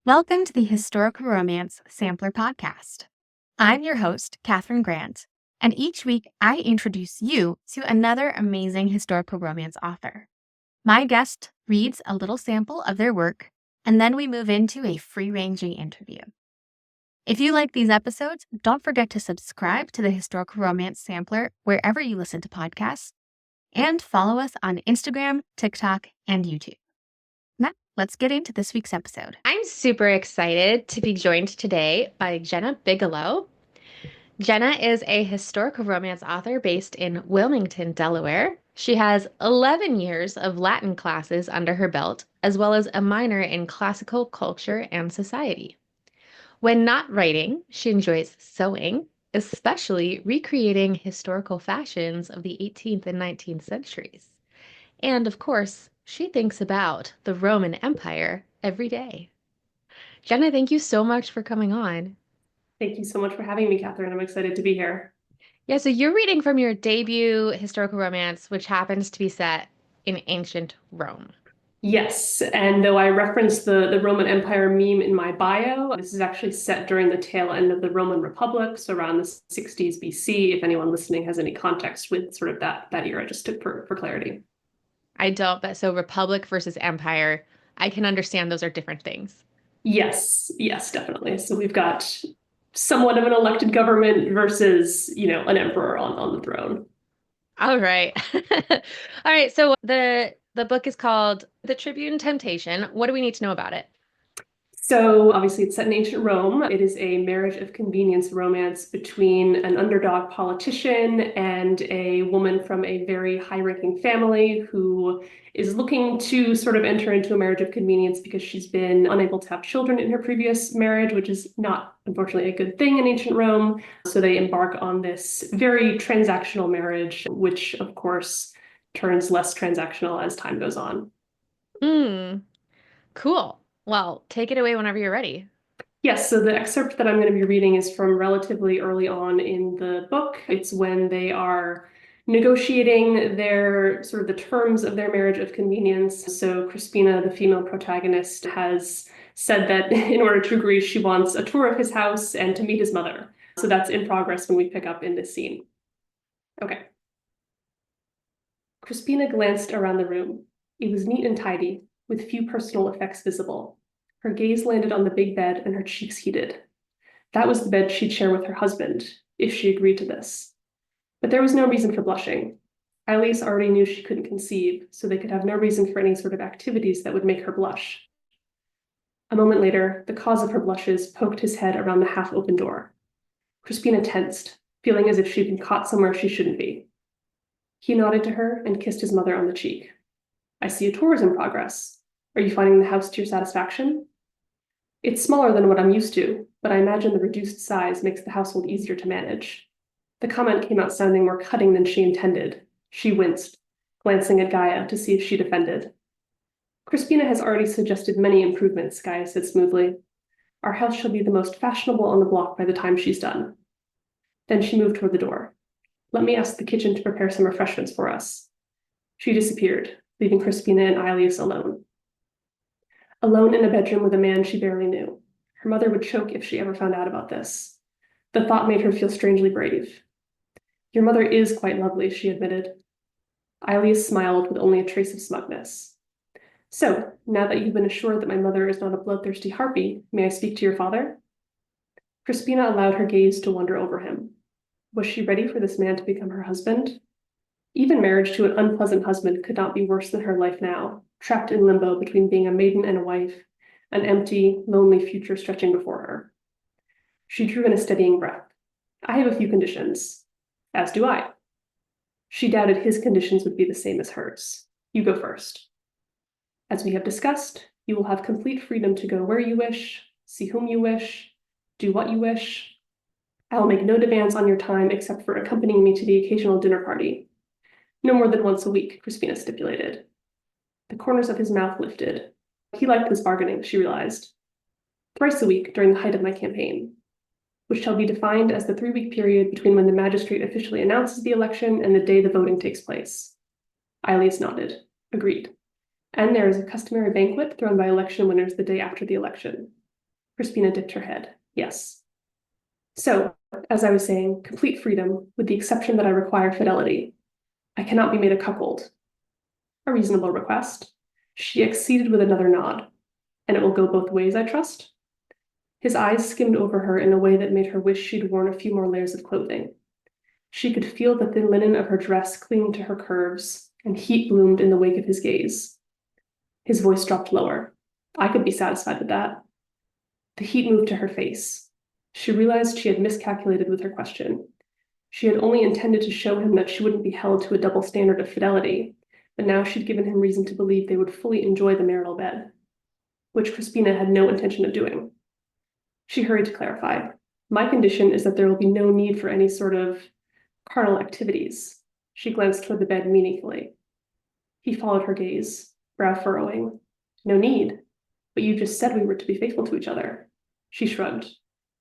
Welcome to the Historical Romance Sampler Podcast. I'm your host, Katherine Grant, and each week I introduce you to another amazing historical romance author. My guest reads a little sample of their work, and then we move into a free-ranging interview. If you like these episodes, don't forget to subscribe to the Historical Romance Sampler wherever you listen to podcasts, and follow us on Instagram, TikTok, and YouTube. Now, let's get into this week's episode. I'm super excited to be joined today by Jenna Bigelow. Jenna is a historical romance author based in Wilmington, Delaware. She has 11 years of Latin classes under her belt, as well as a minor in classical culture and society. When not writing, she enjoys sewing, especially recreating historical fashions of the 18th and 19th centuries. And of course, she thinks about the Roman Empire every day. Jenna, thank you so much for coming on. Thank you so much for having me, Katherine. I'm excited to be here. Yeah, so you're reading from your debut historical romance, which happens to be set in ancient Rome. Yes, and though I referenced the Roman Empire meme in my bio, this is actually set during the tail end of the Roman Republic, so around the 60s BC, if anyone listening has any context with sort of that era, just for clarity. I don't, but so Republic versus Empire, I can understand those are different things. Yes, definitely. So we've got somewhat of an elected government versus, an emperor on the throne. All right. All right, so the book is called The Tribune Temptation. What do we need to know about it? So obviously it's set in ancient Rome. It is a marriage of convenience romance between an underdog politician and a woman from a very high-ranking family who is looking to sort of enter into a marriage of convenience because she's been unable to have children in her previous marriage, which is not, unfortunately, a good thing in ancient Rome. So they embark on this very transactional marriage, which of course turns less transactional as time goes on. Cool. Well, take it away whenever you're ready. Yes, so the excerpt that I'm going to be reading is from relatively early on in the book. It's when they are negotiating their sort of the terms of their marriage of convenience. So Crispina, the female protagonist, has said that in order to agree, she wants a tour of his house and to meet his mother. So that's in progress when we pick up in this scene. Okay. Crispina glanced around the room. It was neat and tidy, with few personal effects visible. Her gaze landed on the big bed and her cheeks heated. That was the bed she'd share with her husband, if she agreed to this. But there was no reason for blushing. Alice already knew she couldn't conceive, so they could have no reason for any sort of activities that would make her blush. A moment later, the cause of her blushes poked his head around the half-open door. Crispina tensed, feeling as if she'd been caught somewhere she shouldn't be. He nodded to her and kissed his mother on the cheek. I see a tour is in progress. Are you finding the house to your satisfaction? It's smaller than what I'm used to, but I imagine the reduced size makes the household easier to manage. The comment came out sounding more cutting than she intended. She winced, glancing at Gaia to see if she'd offended. Crispina has already suggested many improvements, Gaia said smoothly. Our house shall be the most fashionable on the block by the time she's done. Then she moved toward the door. Let me ask the kitchen to prepare some refreshments for us. She disappeared, leaving Crispina and Ilias alone. Alone in a bedroom with a man she barely knew. Her mother would choke if she ever found out about this. The thought made her feel strangely brave. Your mother is quite lovely, she admitted. Ilias smiled with only a trace of smugness. So, now that you've been assured that my mother is not a bloodthirsty harpy, may I speak to your father? Crispina allowed her gaze to wander over him. Was she ready for this man to become her husband? Even marriage to an unpleasant husband could not be worse than her life now, trapped in limbo between being a maiden and a wife, an empty, lonely future stretching before her. She drew in a steadying breath. I have a few conditions. As do I. She doubted his conditions would be the same as hers. You go first. As we have discussed, you will have complete freedom to go where you wish, see whom you wish, do what you wish. I will make no demands on your time except for accompanying me to the occasional dinner party. No more than once a week, Crispina stipulated. The corners of his mouth lifted. He liked this bargaining, she realized. Thrice a week during the height of my campaign, which shall be defined as the 3-week period between when the magistrate officially announces the election and the day the voting takes place. Ilias nodded. Agreed. And there is a customary banquet thrown by election winners the day after the election. Crispina dipped her head. Yes. So, as I was saying, complete freedom, with the exception that I require fidelity. I cannot be made a cuckold. A reasonable request. She acceded with another nod. And it will go both ways, I trust? His eyes skimmed over her in a way that made her wish she'd worn a few more layers of clothing. She could feel the thin linen of her dress clinging to her curves, and heat bloomed in the wake of his gaze. His voice dropped lower. I could be satisfied with that. The heat moved to her face. She realized she had miscalculated with her question. She had only intended to show him that she wouldn't be held to a double standard of fidelity, but now she'd given him reason to believe they would fully enjoy the marital bed, which Crispina had no intention of doing. She hurried to clarify. My condition is that there will be no need for any sort of carnal activities. She glanced toward the bed meaningfully. He followed her gaze, brow furrowing. No need. But you just said we were to be faithful to each other. She shrugged.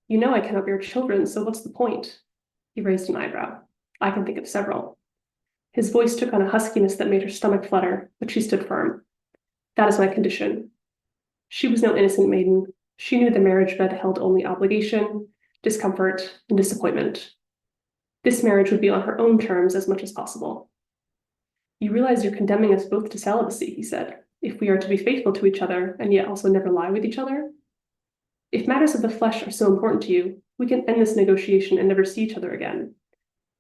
You know I cannot bear children, so what's the point? He raised an eyebrow. I can think of several. His voice took on a huskiness that made her stomach flutter, but she stood firm. That is my condition. She was no innocent maiden. She knew the marriage bed held only obligation, discomfort, and disappointment. This marriage would be on her own terms as much as possible. You realize you're condemning us both to celibacy, he said, if we are to be faithful to each other and yet also never lie with each other? If matters of the flesh are so important to you, we can end this negotiation and never see each other again.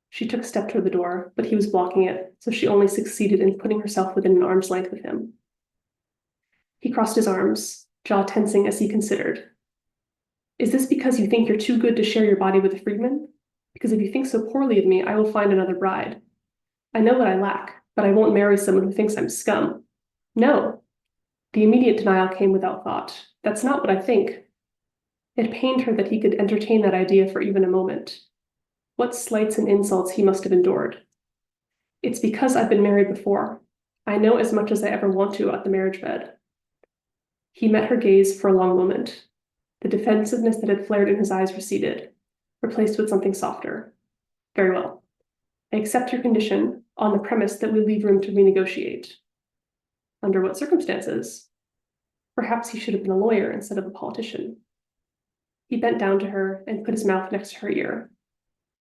She took a step toward the door, but he was blocking it, so she only succeeded in putting herself within an arm's length of him. He crossed his arms, jaw tensing as he considered. Is this because you think you're too good to share your body with a freedman? Because if you think so poorly of me, I will find another bride. I know what I lack, but I won't marry someone who thinks I'm scum. No. The immediate denial came without thought. That's not what I think. It pained her that he could entertain that idea for even a moment. What slights and insults he must have endured. It's because I've been married before. I know as much as I ever want to at the marriage bed. He met her gaze for a long moment. The defensiveness that had flared in his eyes receded, replaced with something softer. Very well. I accept your condition on the premise that we leave room to renegotiate. Under what circumstances? Perhaps he should have been a lawyer instead of a politician. He bent down to her and put his mouth next to her ear.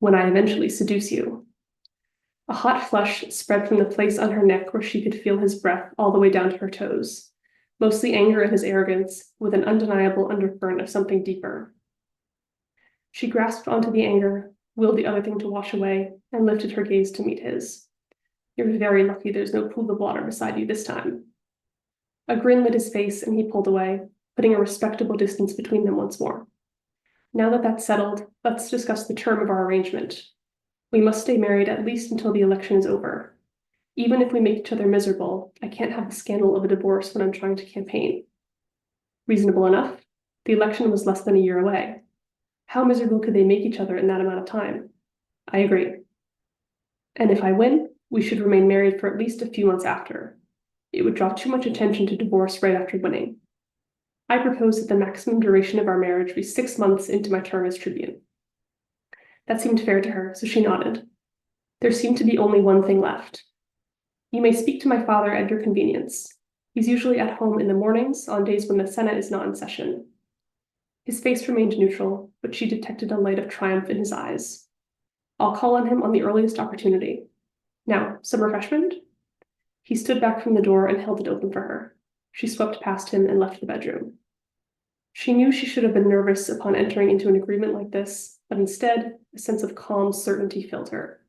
When I eventually seduce you. A hot flush spread from the place on her neck where she could feel his breath all the way down to her toes, mostly anger at his arrogance, with an undeniable undercurrent of something deeper. She grasped onto the anger, willed the other thing to wash away, and lifted her gaze to meet his. You're very lucky there's no pool of water beside you this time. A grin lit his face, and he pulled away, putting a respectable distance between them once more. Now that that's settled, let's discuss the term of our arrangement. We must stay married at least until the election is over. Even if we make each other miserable, I can't have the scandal of a divorce when I'm trying to campaign. Reasonable enough. The election was less than a year away. How miserable could they make each other in that amount of time? I agree. And if I win, we should remain married for at least a few months after. It would draw too much attention to divorce right after winning. I propose that the maximum duration of our marriage be 6 months into my term as Tribune. That seemed fair to her, so she nodded. There seemed to be only one thing left. You may speak to my father at your convenience. He's usually at home in the mornings on days when the Senate is not in session. His face remained neutral, but she detected a light of triumph in his eyes. I'll call on him on the earliest opportunity. Now, some refreshment? He stood back from the door and held it open for her. She swept past him and left the bedroom. She knew she should have been nervous upon entering into an agreement like this, but instead, a sense of calm certainty filled her.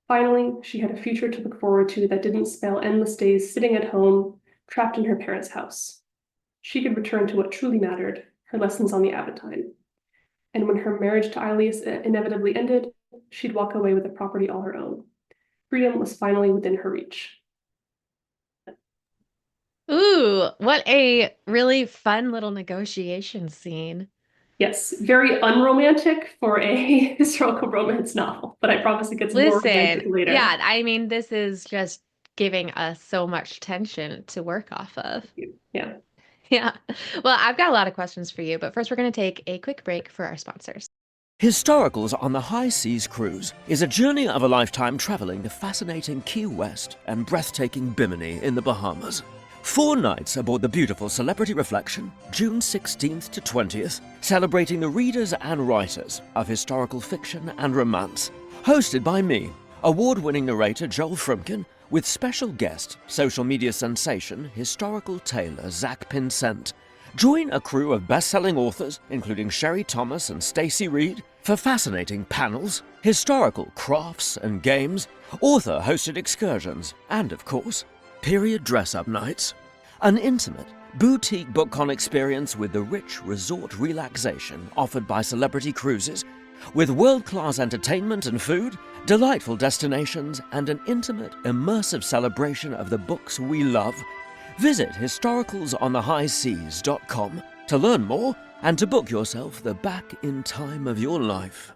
Finally, she had a future to look forward to that didn't spell endless days sitting at home, trapped in her parents' house. She could return to what truly mattered, her lessons on the Aventine. And when her marriage to Ilias inevitably ended, she'd walk away with a property all her own. Freedom was finally within her reach. Ooh, what a really fun little negotiation scene. Yes, very unromantic for a historical romance novel, but I promise it gets more romantic later. Yeah, I mean, this is just giving us so much tension to work off of. Yeah. Yeah. Well, I've got a lot of questions for you, but first we're going to take a quick break for our sponsors. Historicals on the High Seas Cruise is a journey of a lifetime traveling to fascinating Key West and breathtaking Bimini in the Bahamas. 4 nights aboard the beautiful Celebrity Reflection, June 16th to 20th, celebrating the readers and writers of historical fiction and romance. Hosted by me, award-winning narrator Joel Frumkin, with special guest, social media sensation, historical tailor Zach Pinsent. Join a crew of best-selling authors, including Sherry Thomas and Stacey Reed, for fascinating panels, historical crafts and games, author-hosted excursions, and, of course, period dress-up nights. An intimate, boutique BookCon experience with the rich resort relaxation offered by Celebrity Cruises, with world-class entertainment and food, delightful destinations, and an intimate, immersive celebration of the books we love. Visit historicalsonthehighseas.com to learn more and to book yourself the back in time of your life.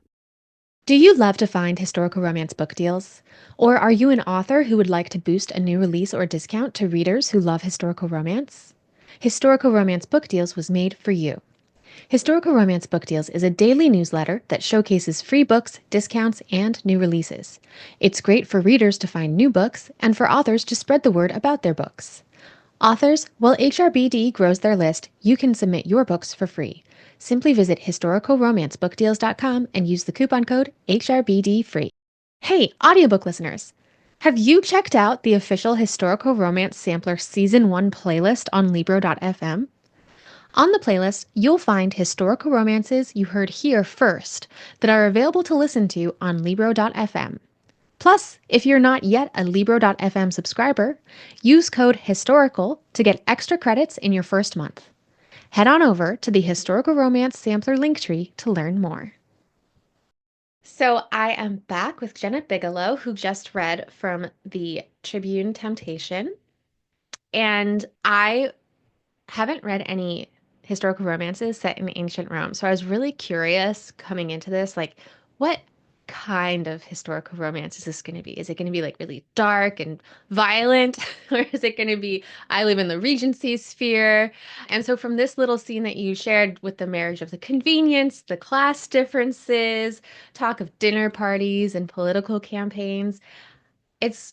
Do you love to find historical romance book deals? Or are you an author who would like to boost a new release or discount to readers who love historical romance? Historical Romance Book Deals was made for you. Historical Romance Book Deals is a daily newsletter that showcases free books, discounts, and new releases. It's great for readers to find new books and for authors to spread the word about their books. Authors, while HRBD grows their list, you can submit your books for free. Simply visit historicalromancebookdeals.com and use the coupon code HRBDFree. Hey, audiobook listeners! Have you checked out the official Historical Romance Sampler Season 1 playlist on Libro.fm? On the playlist, you'll find historical romances you heard here first that are available to listen to on Libro.fm. Plus, if you're not yet a Libro.fm subscriber, use code HISTORICAL to get extra credits in your first month. Head on over to the Historical Romance Sampler Linktree to learn more. So I am back with Jenna Bigelow, who just read from the Tribune Temptation. And I haven't read any historical romances set in ancient Rome. So I was really curious coming into this, like, what kind of historical romance is this going to be? Is it going to be like really dark and violent? Or is it going to be, I live in the Regency sphere? And so from this little scene that you shared with the marriage of the convenience, the class differences, talk of dinner parties and political campaigns, it's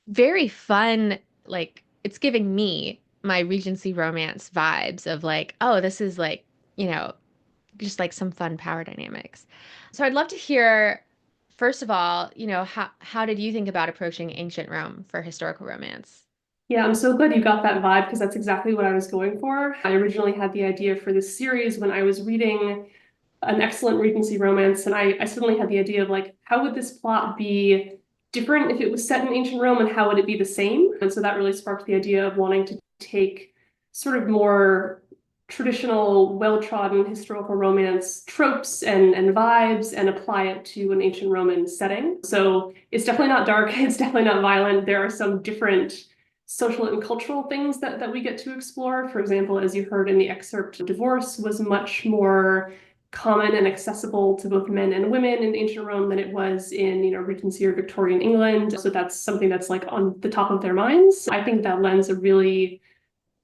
very fun. Like, it's giving me my Regency romance vibes of like, oh, this is like, just like some fun power dynamics. So I'd love to hear, first of all, how did you think about approaching ancient Rome for historical romance? Yeah, I'm so glad you got that vibe because that's exactly what I was going for. I originally had the idea for this series when I was reading an excellent Regency romance, and I suddenly had the idea of like, how would this plot be different if it was set in ancient Rome, and how would it be the same? And so that really sparked the idea of wanting to take sort of more traditional, well-trodden historical romance tropes and vibes and apply it to an ancient Roman setting. So it's definitely not dark, it's definitely not violent. There are some different social and cultural things that we get to explore. For example, as you heard in the excerpt, divorce was much more common and accessible to both men and women in ancient Rome than it was in, Regency or Victorian England. So that's something that's like on the top of their minds. I think that lends a really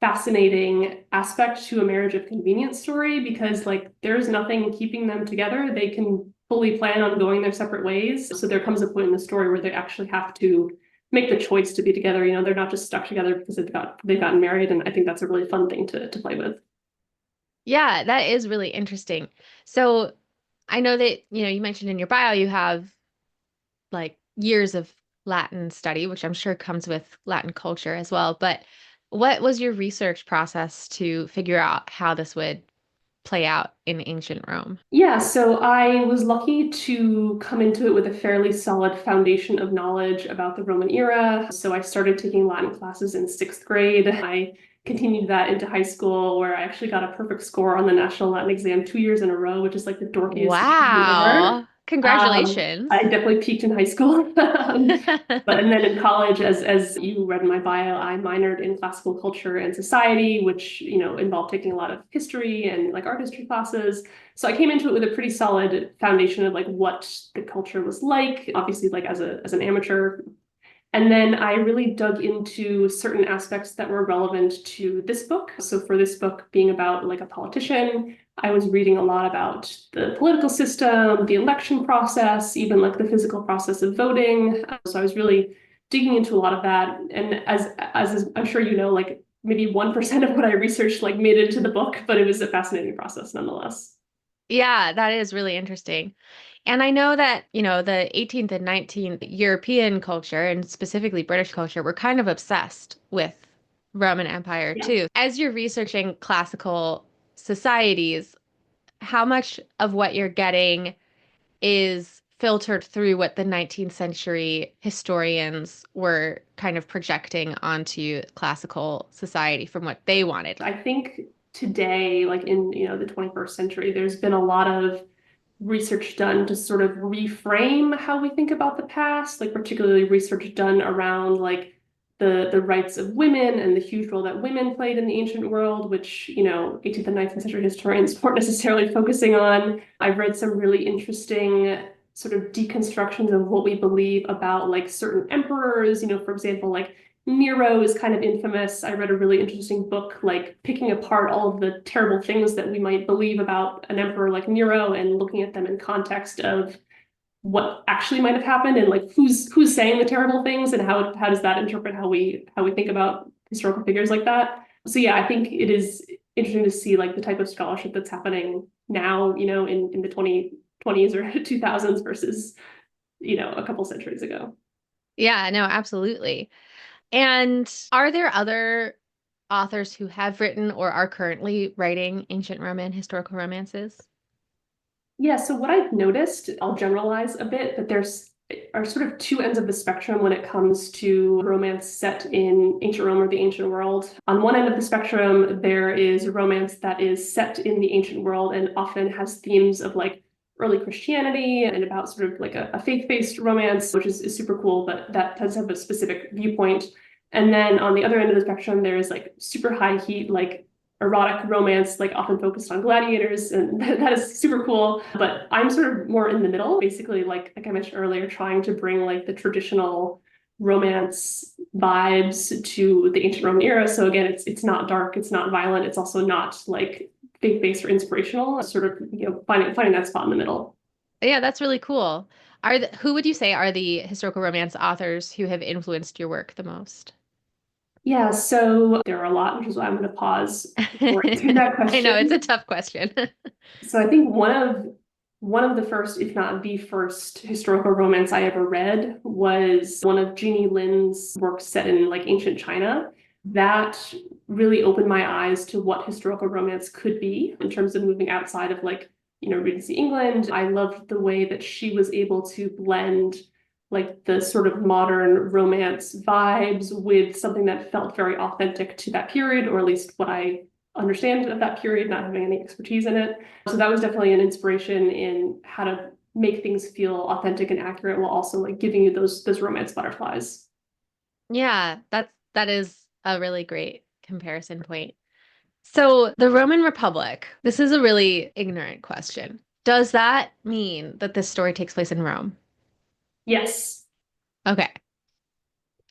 fascinating aspect to a marriage of convenience story because like there's nothing keeping them together. They can fully plan on going their separate ways. So there comes a point in the story where they actually have to make the choice to be together. They're not just stuck together because they've gotten married. And I think that's a really fun thing to play with. Yeah, that is really interesting. So I know that, you mentioned in your bio, you have like years of Latin study, which I'm sure comes with Latin culture as well. But what was your research process to figure out how this would play out in ancient Rome? Yeah, so I was lucky to come into it with a fairly solid foundation of knowledge about the Roman era. So I started taking Latin classes in 6th grade. I continued that into high school, where I actually got a perfect score on the National Latin exam 2 years in a row, which is like the dorkiest achievement ever. Wow. Congratulations. I definitely peaked in high school. And then in college, as you read in my bio, I minored in classical culture and society, which, involved taking a lot of history and like art history classes. So I came into it with a pretty solid foundation of like what the culture was like, obviously like as an amateur. And then I really dug into certain aspects that were relevant to this book. So for this book being about like a politician, I was reading a lot about the political system, the election process, even like the physical process of voting. So I was really digging into a lot of that. And as I'm sure like maybe 1% of what I researched like made it into the book, but it was a fascinating process nonetheless. Yeah, that is really interesting. And I know that, the 18th and 19th European culture and specifically British culture were kind of obsessed with Roman Empire Yeah. too. As you're researching classical societies, how much of what you're getting is filtered through what the 19th century historians were kind of projecting onto classical society from what they wanted? I think today, like in, the 21st century, there's been a lot of research done to sort of reframe how we think about the past, like particularly research done around like the rights of women and the huge role that women played in the ancient world, which, 18th and 19th century historians weren't necessarily focusing on. I've read some really interesting sort of deconstructions of what we believe about like certain emperors, for example, like Nero is kind of infamous. I read a really interesting book, like picking apart all of the terrible things that we might believe about an emperor like Nero and looking at them in context of what actually might have happened and like who's saying the terrible things and how does that interpret how we think about historical figures like that. So yeah, I think it is interesting to see like the type of scholarship that's happening now, in the 2020s or 2000s versus, a couple centuries ago. Yeah, no, absolutely. And are there other authors who have written or are currently writing ancient Roman historical romances? Yeah, so what I've noticed, I'll generalize a bit, but there's are sort of two ends of the spectrum when it comes to romance set in ancient Rome or the ancient world. On one end of the spectrum, there is romance that is set in the ancient world and often has themes of like early Christianity and about sort of like a faith-based romance, which is super cool, but that does have a specific viewpoint. And then on the other end of the spectrum, there is like super high heat, like erotic romance, like often focused on gladiators, and that is super cool. But I'm sort of more in the middle, basically, like I mentioned earlier, trying to bring like the traditional romance vibes to the ancient Roman era. So again, it's not dark, it's not violent, it's also not like faith-based or inspirational. Sort of, finding that spot in the middle. Yeah, that's really cool. Who would you say are the historical romance authors who have influenced your work the most? Yeah, so there are a lot, which is why I'm going to pause before answering that I know it's a question. tough question. So I think one of the first, if not the first, historical romance I ever read was one of Jeannie Lin's works set in like ancient China. That really opened my eyes to what historical romance could be in terms of moving outside of like, Regency England. I loved the way that she was able to blend like the sort of modern romance vibes with something that felt very authentic to that period, or at least what I understand of that period, not having any expertise in it. So that was definitely an inspiration in how to make things feel authentic and accurate while also like giving you those romance butterflies. Yeah, that is a really great comparison point. So, the Roman Republic, this is a really ignorant question. Does that mean that this story takes place in Rome? Yes, Okay.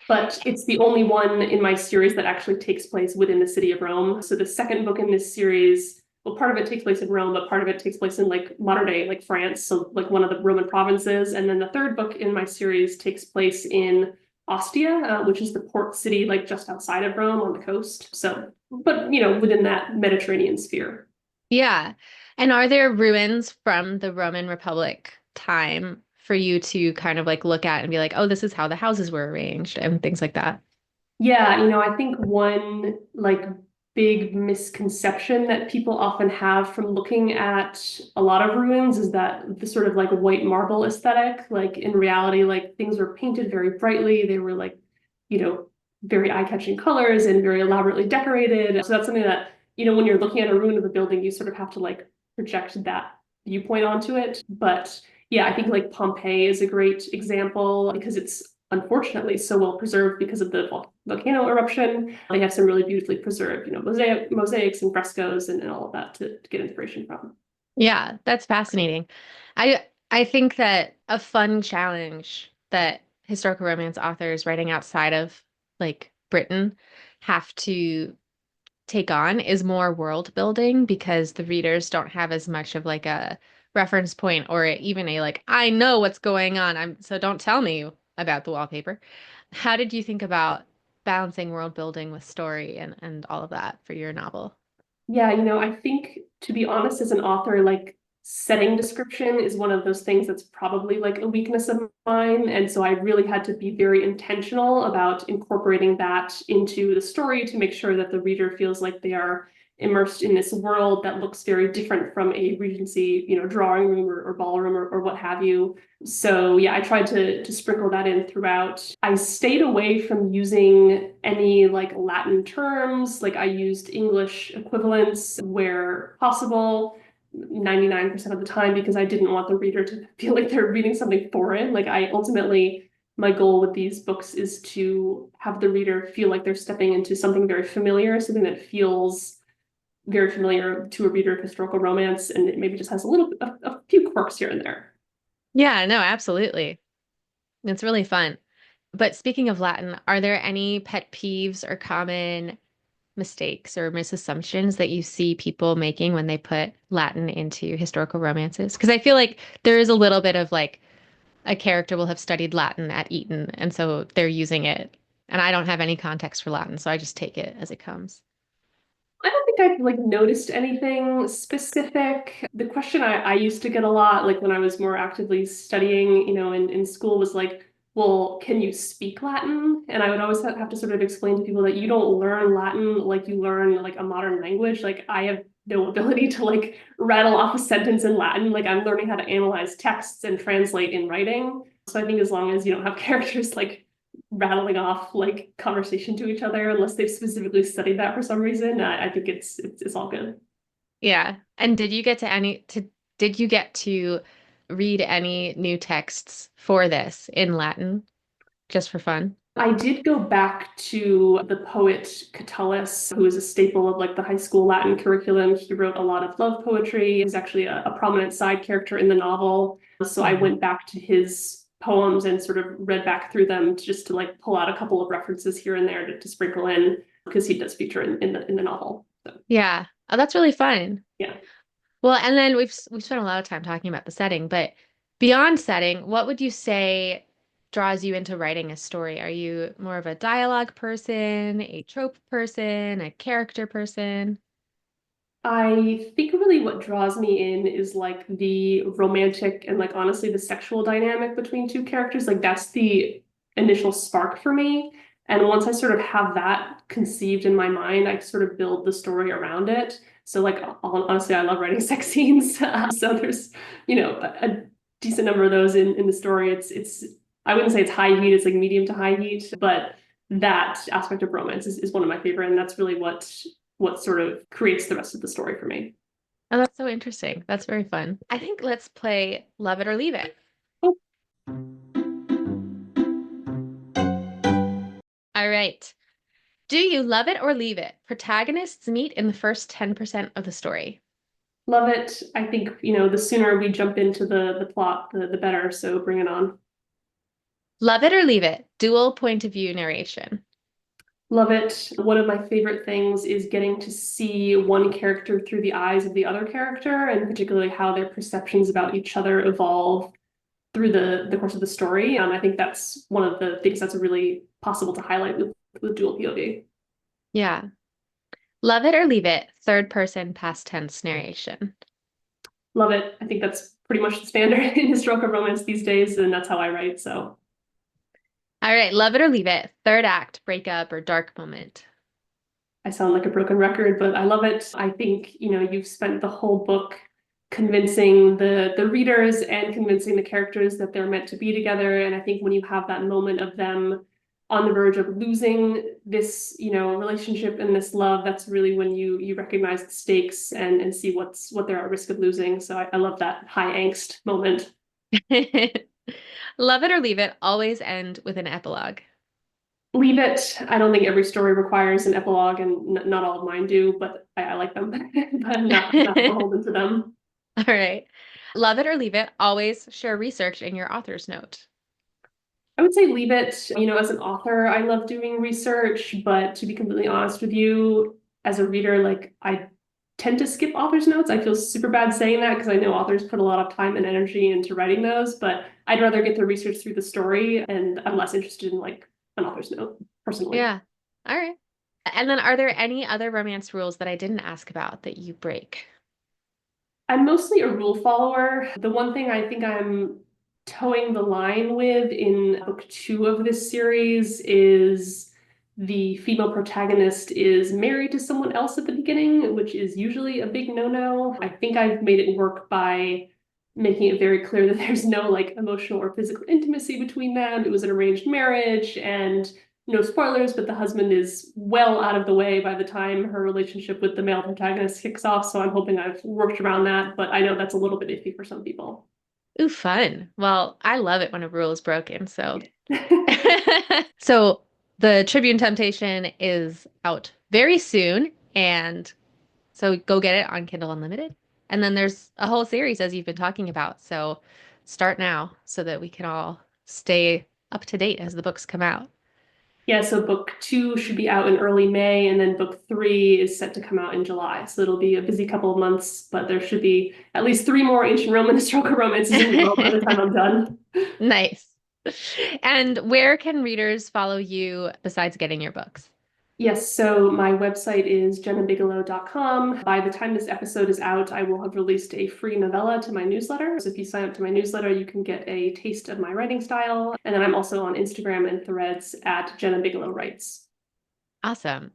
but it's the only one in my series that actually takes place within the city of Rome. So the second book in this series, well, part of it takes place in Rome, but part of it takes place in like modern day, like France, so like one of the Roman provinces. And then the third book in my series takes place in Ostia, which is the port city like just outside of Rome on the coast. So, but within that Mediterranean sphere. Yeah. And are there ruins from the Roman Republic time for you to kind of like look at and be like, oh, this is how the houses were arranged and things like that? Yeah, I think one like big misconception that people often have from looking at a lot of ruins is that the sort of like white marble aesthetic, like in reality, like things were painted very brightly. They were like, you know, very eye-catching colors and very elaborately decorated. So that's something that, when you're looking at a ruin of a building, you sort of have to like project that viewpoint onto it. But yeah, I think like Pompeii is a great example because it's unfortunately so well preserved because of the volcano eruption. They have some really beautifully preserved, mosaics and frescoes and all of that to get inspiration from. Yeah, that's fascinating. I think that a fun challenge that historical romance authors writing outside of like Britain have to take on is more world building because the readers don't have as much of like a reference point or even a like I know what's going on. I'm so don't tell me about the wallpaper. How did you think about balancing world building with story and all of that for your novel? Yeah, I think, to be honest, as an author, like setting description is one of those things that's probably like a weakness of mine. And so I really had to be very intentional about incorporating that into the story to make sure that the reader feels like they are immersed in this world that looks very different from a Regency, drawing room or ballroom or what have you. So yeah, I tried to sprinkle that in throughout. I stayed away from using any like Latin terms. Like I used English equivalents where possible, 99% of the time, because I didn't want the reader to feel like they're reading something foreign. Like my goal with these books is to have the reader feel like they're stepping into something very familiar, something that feels very familiar to a reader of historical romance, and it maybe just has a few quirks here and there. Yeah, no, absolutely. It's really fun. But speaking of Latin, are there any pet peeves or common mistakes or misassumptions that you see people making when they put Latin into historical romances? Because I feel like there is a little bit of like a character will have studied Latin at Eton, and so they're using it. And I don't have any context for Latin, so I just take it as it comes. I don't think I've like noticed anything specific. The question I used to get a lot, like when I was more actively studying, in school was like, well, can you speak Latin? And I would always have to sort of explain to people that you don't learn Latin like you learn like a modern language. Like I have no ability to like rattle off a sentence in Latin. Like I'm learning how to analyze texts and translate in writing. So I think as long as you don't have characters like rattling off like conversation to each other, unless they've specifically studied that for some reason, I think it's all good. Yeah. And did you get to read any new texts for this in Latin just for fun? I did go back to the poet Catullus, who is a staple of like the high school Latin curriculum. He wrote a lot of love poetry. He's actually a prominent side character in the novel. So I went back to his poems and sort of read back through them just to like pull out a couple of references here and there to sprinkle in, because he does feature in the novel. So Yeah. Oh, that's really fun. yeah. Well, and then we've spent a lot of time talking about the setting, but beyond setting, what would you say draws you into writing a story? Are you more of a dialogue person, a trope person, a character person? I think really what draws me in is like the romantic and like honestly the sexual dynamic between two characters. Like that's the initial spark for me. And once I sort of have that conceived in my mind, I sort of build the story around it. So like honestly, I love writing sex scenes. So there's, a decent number of those in the story. It's I wouldn't say it's high heat, it's like medium to high heat, but that aspect of romance is one of my favorite. And that's really what sort of creates the rest of the story for me. Oh, that's so interesting. That's very fun. I think let's play Love It or Leave It. Oh, All right. Do you love it or leave it? Protagonists meet in the first 10% of the story. love it. I think, the sooner we jump into the plot, the better. So bring it on. Love it or leave it? Dual point of view narration. Love it. One of my favorite things is getting to see one character through the eyes of the other character, and particularly how their perceptions about each other evolve through the course of the story. I think that's one of the things that's really possible to highlight with dual POV. Yeah. Love it or leave it? Third person past tense narration. Love it. I think that's pretty much the standard in historical romance these days, and that's how I write. So All right. Love it or leave it? Third act, breakup, or dark moment. I sound like a broken record, but I love it. I think, you've spent the whole book convincing the readers and convincing the characters that they're meant to be together. And I think when you have that moment of them on the verge of losing this, relationship and this love, that's really when you recognize the stakes and see what they're at risk of losing. So I love that high angst moment. Love it or leave it? Always end with an epilogue. Leave it. I don't think every story requires an epilogue, and not all of mine do, but I like them. But I'm not beholden to them. All right. Love it or leave it? Always share research in your author's note. I would say leave it. As an author, I love doing research, but to be completely honest with you, as a reader, like I tend to skip author's notes. I feel super bad saying that because I know authors put a lot of time and energy into writing those, but I'd rather get the research through the story, and I'm less interested in like an author's note personally. Yeah. All right. And then are there any other romance rules that I didn't ask about that you break? I'm mostly a rule follower. The one thing I think I'm towing the line with in book 2 of this series is the female protagonist is married to someone else at the beginning, which is usually a big no-no. I think I've made it work by making it very clear that there's no like emotional or physical intimacy between them. It was an arranged marriage, and no spoilers, but the husband is well out of the way by the time her relationship with the male protagonist kicks off. So I'm hoping I've worked around that, but I know that's a little bit iffy for some people. Ooh, fun. Well, I love it when a rule is broken. So, so the Tribune Temptation is out very soon. And so go get it on Kindle Unlimited. And then there's a whole series, as you've been talking about. So start now so that we can all stay up to date as the books come out. Yeah, so book 2 should be out in early May, and then book 3 is set to come out in July. So it'll be a busy couple of months, but there should be at least 3 more ancient Roman historical romances in the world by the time I'm done. Nice. And where can readers follow you besides getting your books? Yes, so my website is jennabigelow.com. By the time this episode is out, I will have released a free novella to my newsletter. So if you sign up to my newsletter, you can get a taste of my writing style. And then I'm also on Instagram and Threads at Jenna Bigelow Writes. Awesome.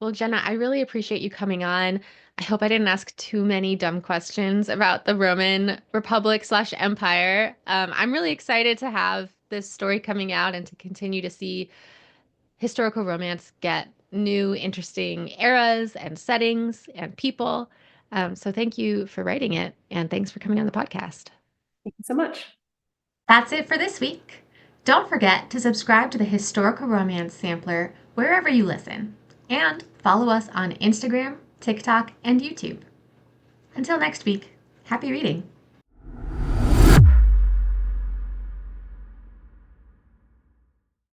Well, Jenna, I really appreciate you coming on. I hope I didn't ask too many dumb questions about the Roman Republic / Empire. I'm really excited to have this story coming out and to continue to see historical romance get new, interesting eras and settings and people. So thank you for writing it, and thanks for coming on the podcast. Thank you so much. That's it for this week. Don't forget to subscribe to the Historical Romance Sampler wherever you listen, and follow us on Instagram, TikTok, and YouTube. Until next week, happy reading!